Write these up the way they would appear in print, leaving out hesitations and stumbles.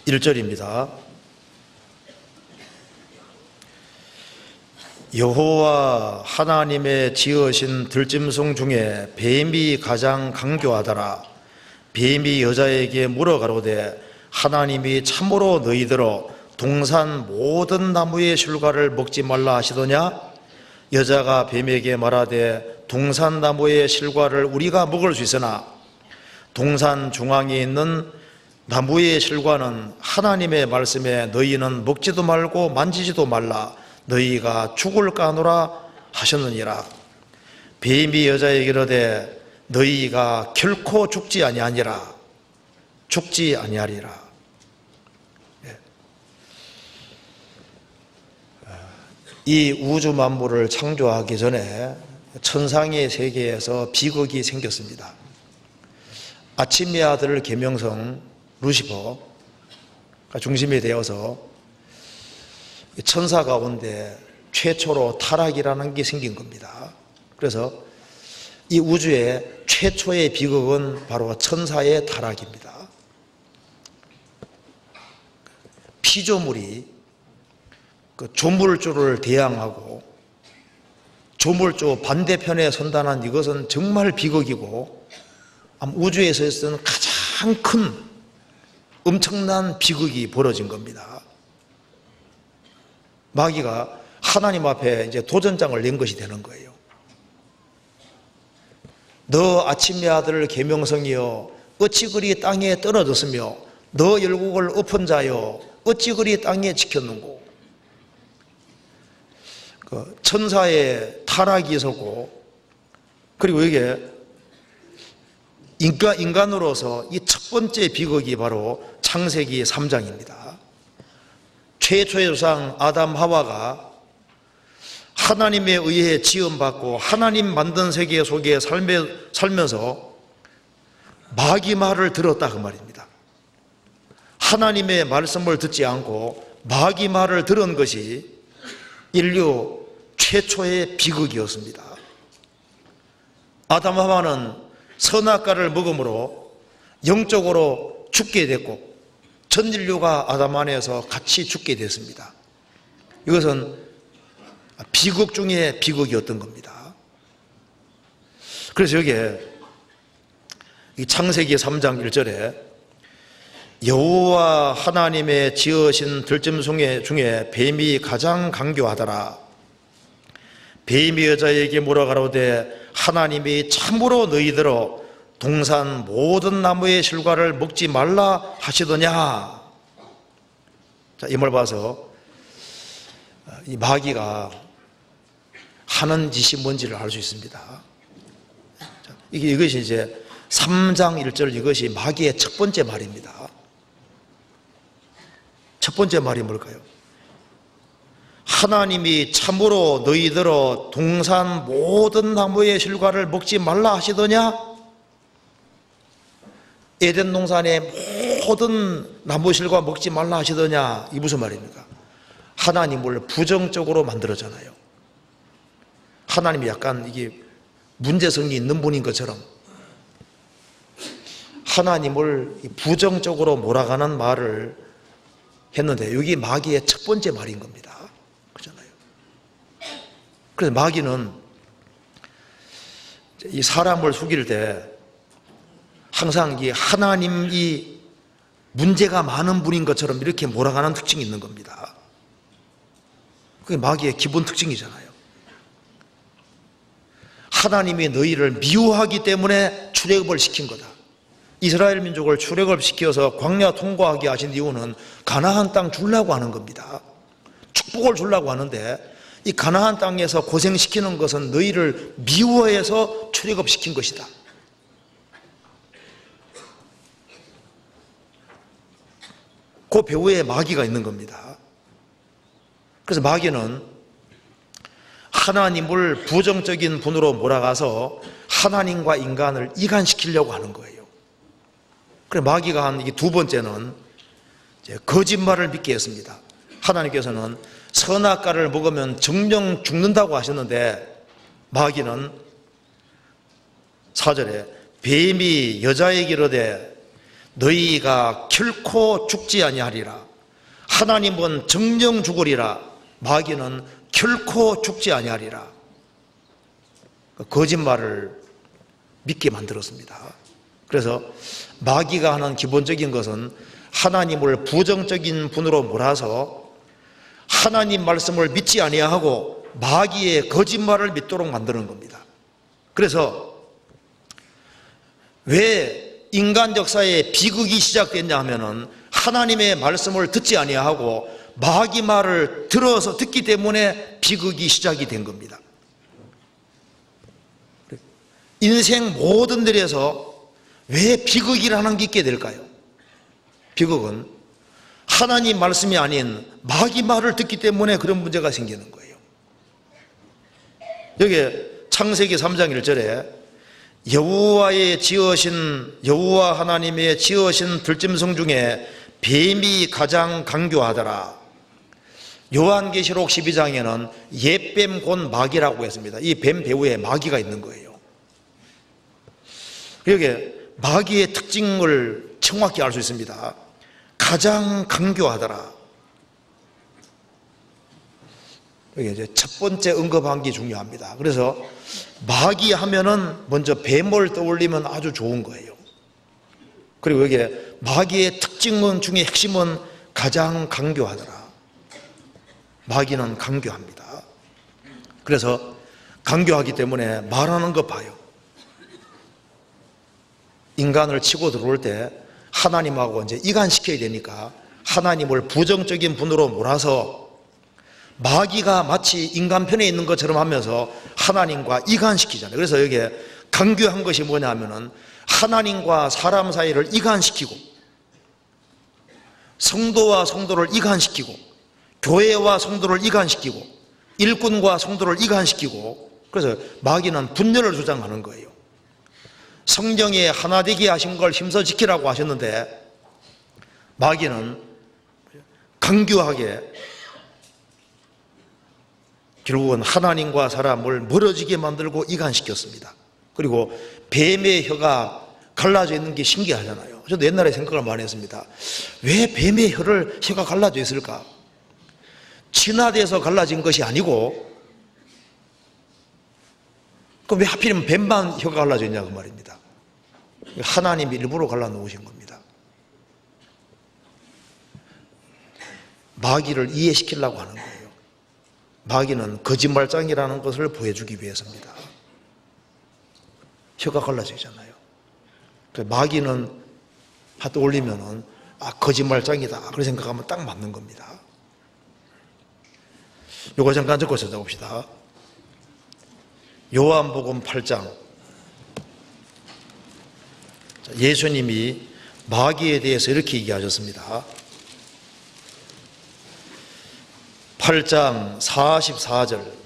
1절입니다. 여호와 하나님의 지으신 들짐승 중에 뱀이 가장 강교하더라. 뱀이 여자에게 물어가로되 하나님이 참으로 너희들어 동산 모든 나무의 실과를 먹지 말라 하시더냐? 여자가 뱀에게 말하되 동산 나무의 실과를 우리가 먹을 수 있으나 동산 중앙에 있는 나무의 실과는 하나님의 말씀에 너희는 먹지도 말고 만지지도 말라, 너희가 죽을까 하노라 하셨느니라. 뱀이 여자에게 이르되 너희가 결코 죽지 아니하리라. 죽지 아니하리라. 이 우주 만물을 창조하기 전에 천상의 세계에서 비극이 생겼습니다. 아침의 아들 계명성 루시퍼가 중심이 되어서 천사 가운데 최초로 타락이라는 게 생긴 겁니다. 그래서 이 우주의 최초의 비극은 바로 천사의 타락입니다. 피조물이 그 조물주를 대항하고 조물주 반대편에 선다는 이것은 정말 비극이고 우주에서 있었던 가장 큰 엄청난 비극이 벌어진 겁니다. 마귀가 하나님 앞에 이제 도전장을 낸 것이 되는 거예요. 너 아침의 아들 계명성이여 어찌 그리 땅에 떨어졌으며 너 열국을 엎은 자여 어찌 그리 땅에 지켰는고. 그 천사의 타락이 있었고, 그리고 이게 인간으로서 이 첫 번째 비극이 바로 창세기 3장입니다. 최초의 조상 아담 하와가 하나님에 의해 지음받고 하나님 만든 세계 속에 살면서 마귀 말을 들었다 그 말입니다. 하나님의 말씀을 듣지 않고 마귀 말을 들은 것이 인류 최초의 비극이었습니다. 아담 하와는 선악과를 먹음으로 영적으로 죽게 됐고 전 인류가 아담 안에서 같이 죽게 됐습니다. 이것은 비극 중에 비극이었던 겁니다. 그래서 여기에 이 창세기 3장 1절에 여호와 하나님의 지으신 들짐승 중에 뱀이 가장 강교하더라. 뱀이 여자에게 물어가로되 하나님이 참으로 너희들어 동산 모든 나무의 실과를 먹지 말라 하시더냐. 자, 이 말 봐서 이 마귀가 하는 짓이 뭔지를 알 수 있습니다. 자, 이것이 이제 3장 1절 이것이 마귀의 첫 번째 말입니다. 첫 번째 말이 뭘까요? 하나님이 참으로 너희들어 동산 모든 나무의 실과를 먹지 말라 하시더냐? 에덴 동산의 모든 나무 실과 먹지 말라 하시더냐? 이 무슨 말입니까? 하나님을 부정적으로 만들었잖아요. 하나님이 약간 이게 문제성이 있는 분인 것처럼 하나님을 부정적으로 몰아가는 말을 했는데 여기 마귀의 첫 번째 말인 겁니다. 그렇잖아요. 그래서 마귀는 이 사람을 속일 때 항상 이 하나님이 문제가 많은 분인 것처럼 이렇게 몰아가는 특징이 있는 겁니다. 그게 마귀의 기본 특징이잖아요. 하나님이 너희를 미워하기 때문에 출애굽을 시킨 거다. 이스라엘 민족을 출애굽을 시켜서 광야 통과하게 하신 이유는 가나안 땅 주려고 하는 겁니다. 축복을 주려고 하는데 이 가나안 땅에서 고생시키는 것은 너희를 미워해서 출애굽시킨 것이다. 그 배후에 마귀가 있는 겁니다. 그래서 마귀는 하나님을 부정적인 분으로 몰아가서 하나님과 인간을 이간시키려고 하는 거예요. 그래 마귀가 한 두 번째는 거짓말을 믿게 했습니다. 하나님께서는 선악과를 먹으면 정령 죽는다고 하셨는데 마귀는 4절에 뱀이 여자에게 이르되 너희가 결코 죽지 아니하리라. 하나님은 정령 죽으리라. 마귀는 결코 죽지 아니하리라. 거짓말을 믿게 만들었습니다. 그래서 마귀가 하는 기본적인 것은 하나님을 부정적인 분으로 몰아서 하나님 말씀을 믿지 아니하고 마귀의 거짓말을 믿도록 만드는 겁니다. 그래서 왜 인간 역사에 비극이 시작됐냐 하면은 하나님의 말씀을 듣지 아니하고 마귀 말을 들어서 듣기 때문에 비극이 시작이 된 겁니다. 인생 모든 일에서 왜 비극이라는 게 있게 될까요? 비극은 하나님 말씀이 아닌 마귀 말을 듣기 때문에 그런 문제가 생기는 거예요. 여기 창세기 3장 1절에 여호와 하나님의 지으신 들짐승 중에 뱀이 가장 강교하더라. 요한계시록 12장에는 옛뱀 곧 마귀라고 했습니다. 이 뱀 배후에 마귀가 있는 거예요. 여기 마귀의 특징을 정확히 알 수 있습니다. 가장 강교하더라. 여기 이제 첫 번째 언급한 게 중요합니다. 그래서 마귀 하면은 먼저 뱀을 떠올리면 아주 좋은 거예요. 그리고 여기 마귀의 특징 중에 핵심은 가장 강교하더라. 마귀는 강교합니다. 그래서 강교하기 때문에 말하는 거 봐요. 인간을 치고 들어올 때 하나님하고 이제 이간시켜야 되니까 하나님을 부정적인 분으로 몰아서 마귀가 마치 인간 편에 있는 것처럼 하면서 하나님과 이간시키잖아요. 그래서 여기에 강교한 것이 뭐냐 하면은 하나님과 사람 사이를 이간시키고 성도와 성도를 이간시키고 교회와 성도를 이간시키고 일꾼과 성도를 이간시키고 그래서 마귀는 분열을 주장하는 거예요. 성령에 하나 되게 하신 걸 힘써 지키라고 하셨는데 마귀는 강교하게 결국은 하나님과 사람을 멀어지게 만들고 이간시켰습니다. 그리고 뱀의 혀가 갈라져 있는 게 신기하잖아요. 저도 옛날에 생각을 많이 했습니다. 왜 뱀의 혀가 갈라져 있을까? 진화돼서 갈라진 것이 아니고 그럼 왜 하필이면 뱀만 혀가 갈라져 있냐 그 말입니다. 하나님이 일부러 갈라놓으신 겁니다. 마귀를 이해시키려고 하는 거예요. 마귀는 거짓말장이라는 것을 보여주기 위해서입니다. 혀가 갈라져 있잖아요. 마귀는 하도 올리면은 거짓말장이다 그렇게 생각하면 딱 맞는 겁니다. 요거 잠깐 적고 찾아봅시다. 요한복음 8장. 예수님이 마귀에 대해서 이렇게 얘기하셨습니다. 8장 44절.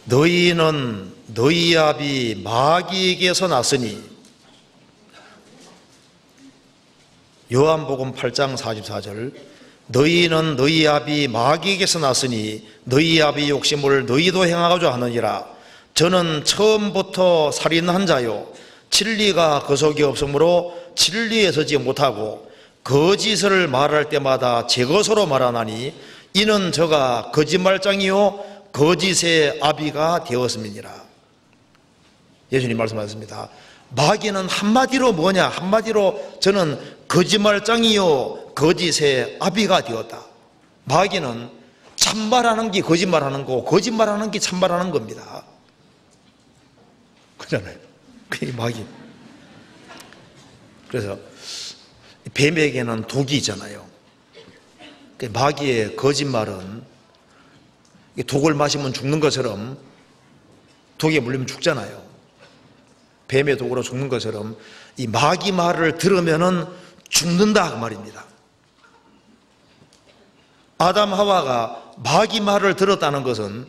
너희는 너희 아비 마귀에게서 났으니. 요한복음 8장 44절. 너희는 너희 아비 마귀에게서 났으니 너희 아비 욕심을 너희도 행하고자 하느니라. 저는 처음부터 살인한 자요 진리가 그 속에 없으므로 진리에 서지 못하고 거짓을 말할 때마다 제 것으로 말하나니 이는 저가 거짓말장이요 거짓의 아비가 되었음이니라. 예수님 말씀하셨습니다. 마귀는 한마디로 뭐냐? 한마디로 저는 거짓말장이요 거짓의 아비가 되었다. 마귀는 참말하는 게 거짓말하는 거고 거짓말하는 게 참말하는 겁니다. 그렇잖아요. 그게 마귀. 그래서 뱀에게는 독이 있잖아요. 마귀의 거짓말은 독을 마시면 죽는 것처럼 독에 물리면 죽잖아요. 뱀의 독으로 죽는 것처럼 이 마귀 말을 들으면은 죽는다 그 말입니다. 아담 하와가 마귀 말을 들었다는 것은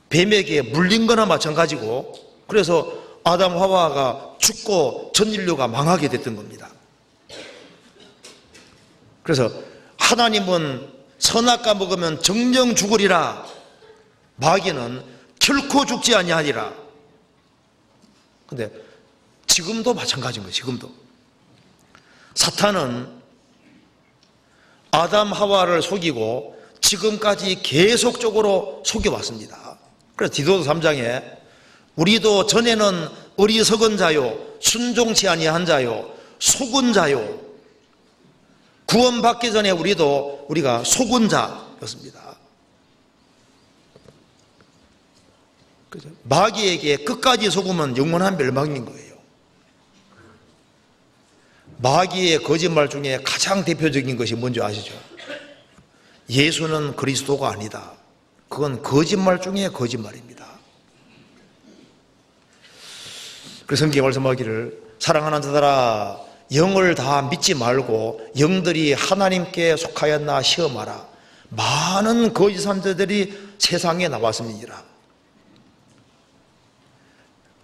뱀에게 물린 거나 마찬가지고 그래서 아담 하와가 죽고 전 인류가 망하게 됐던 겁니다. 그래서 하나님은 선악과 먹으면 정령 죽으리라. 마귀는 결코 죽지 아니하리라. 근데 지금도 마찬가지인 거예요. 지금도 사탄은 아담 하와를 속이고 지금까지 계속적으로 속여왔습니다. 그래서 디도서 3장에 우리도 전에는 어리석은 자요, 순종치 아니한 자요, 속은 자요, 구원받기 전에 우리가 속은 자였습니다. 마귀에게 끝까지 속으면 영원한 멸망인 거예요. 마귀의 거짓말 중에 가장 대표적인 것이 뭔지 아시죠? 예수는 그리스도가 아니다. 그건 거짓말 중에 거짓말입니다. 그래서 성경에 말씀하기를 사랑하는 자들아 영을 다 믿지 말고 영들이 하나님께 속하였나 시험하라. 많은 거짓 선지자들이 세상에 나왔습니다.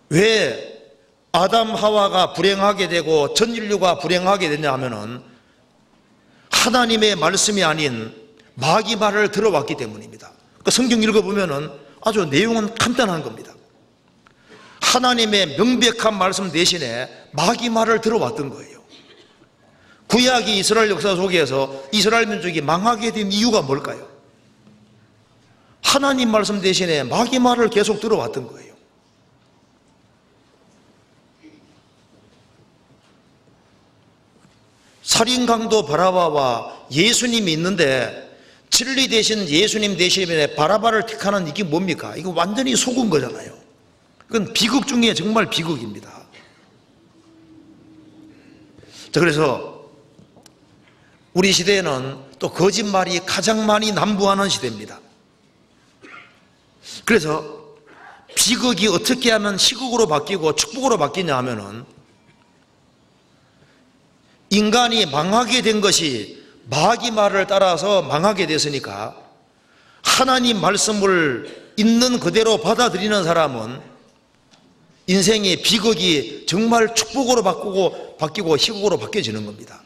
왜 아담 하와가 불행하게 되고 전 인류가 불행하게 됐냐 하면은 하나님의 말씀이 아닌 마귀 말을 들어왔기 때문입니다. 그러니까 성경 읽어보면은 아주 내용은 간단한 겁니다. 하나님의 명백한 말씀 대신에 마귀 말을 들어왔던 거예요. 구약이 이스라엘 역사 속에서 이스라엘 민족이 망하게 된 이유가 뭘까요? 하나님 말씀 대신에 마귀 말을 계속 들어왔던 거예요. 살인강도 바라바와 예수님이 있는데 진리 대신 예수님 대신에 바라바를 택하는 이게 뭡니까? 이거 완전히 속은 거잖아요. 그건 비극 중에 정말 비극입니다. 자, 그래서 우리 시대에는 또 거짓말이 가장 많이 난무하는 시대입니다. 그래서 비극이 어떻게 하면 희극으로 바뀌고 축복으로 바뀌냐 하면은 인간이 망하게 된 것이 마귀 말을 따라서 망하게 됐으니까 하나님 말씀을 있는 그대로 받아들이는 사람은 인생의 비극이 정말 축복으로 바뀌고 희극으로 바뀌어지는 겁니다.